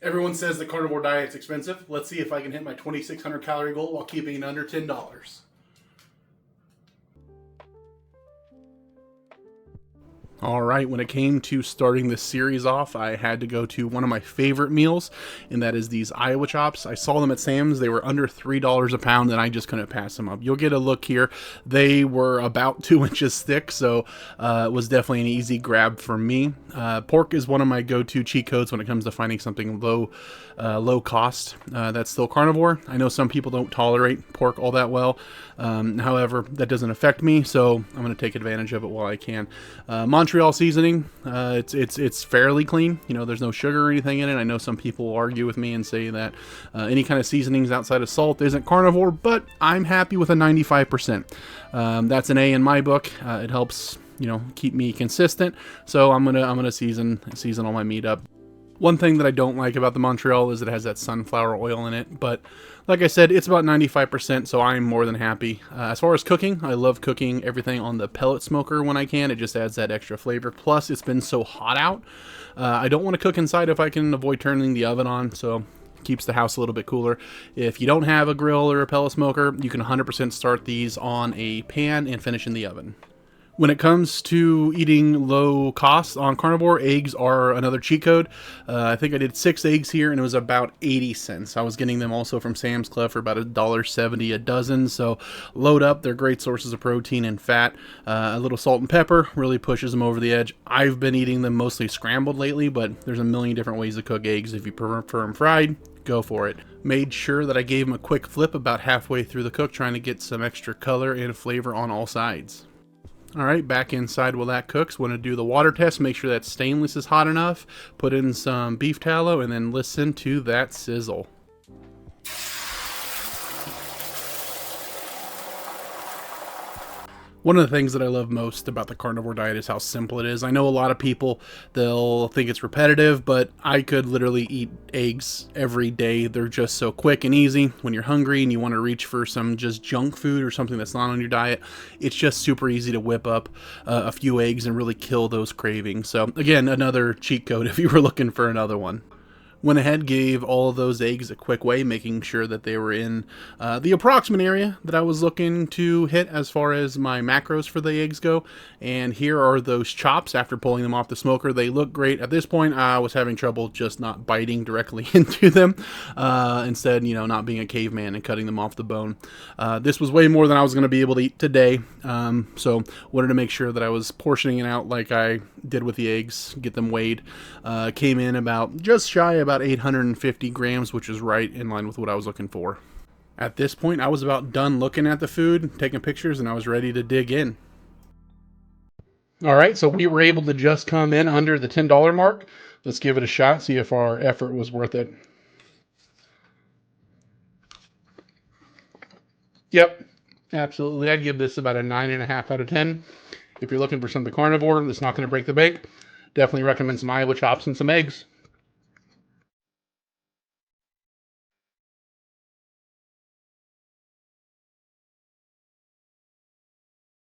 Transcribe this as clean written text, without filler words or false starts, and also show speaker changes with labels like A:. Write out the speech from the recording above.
A: Everyone says the carnivore diet's expensive. Let's see if I can hit my 2,600 calorie goal while keeping it under $10. All right, when it came to starting this series off, I had to go to one of my favorite meals, and that is these Iowa chops. I saw them at Sam's. They were under $3 a pound, and I just couldn't pass them up. You'll get a look here. They were about 2 inches thick, so it was definitely an easy grab for me. Pork is one of my go-to cheat codes when it comes to finding something low cost that's still carnivore. I know some people don't tolerate pork all that well. However, that doesn't affect me, so I'm going to take advantage of it while I can. Montreal seasoning, it's fairly clean. You know, there's no sugar or anything in it. I know some people will argue with me and say that any kind of seasonings outside of salt isn't carnivore, but I'm happy with a 95%. That's an A in my book. It helps, you know, keep me consistent. So I'm gonna season all my meat up. One thing that I don't like about the Montreal is it has that sunflower oil in it, but like I said, it's about 95%, so I'm more than happy. As far as cooking, I love cooking everything on the pellet smoker when I can. It just adds that extra flavor. Plus, it's been so hot out. I don't want to cook inside if I can avoid turning the oven on, so it keeps the house a little bit cooler. If you don't have a grill or a pellet smoker, you can 100% start these on a pan and finish in the oven. When it comes to eating low cost on carnivore, eggs are another cheat code. I think I did 6 eggs here, and it was about 80 cents. I was getting them also from Sam's Club for about $1.70 a dozen, so load up. They're great sources of protein and fat. A little salt and pepper really pushes them over the edge. I've been eating them mostly scrambled lately, but there's a million different ways to cook eggs. If you prefer them fried, go for it. Made sure that I gave them a quick flip about halfway through the cook, trying to get some extra color and flavor on all sides. All right, back inside while that cooks. Want to do the water test, make sure that stainless is hot enough, put in some beef tallow, and then listen to that sizzle. One of the things that I love most about the carnivore diet is how simple it is. I know a lot of people, they'll think it's repetitive, but I could literally eat eggs every day. They're just so quick and easy. When you're hungry and you want to reach for some just junk food or something that's not on your diet, it's just super easy to whip up a few eggs and really kill those cravings. So again, another cheat code if you were looking for another one. Went ahead, gave all of those eggs a quick weigh, making sure that they were in the approximate area that I was looking to hit as far as my macros for the eggs go. And here are those chops after pulling them off the smoker. They look great. At this point, I was having trouble just not biting directly into them. Instead, you know, not being a caveman and cutting them off the bone. This was way more than I was going to be able to eat today. So wanted to make sure that I was portioning it out like I did with the eggs, get them weighed. Came in about just shy of about 850 grams, which is right in line with what I was looking for. At this point, I was about done looking at the food, taking pictures, and I was ready to dig in. All right, so we were able to just come in under the $10 mark. Let's give it a shot, see if our effort was worth it. Yep, absolutely. I'd give this about a 9.5 out of 10. If you're looking for something carnivore that's not going to break the bank, definitely recommend some Iowa chops and some eggs.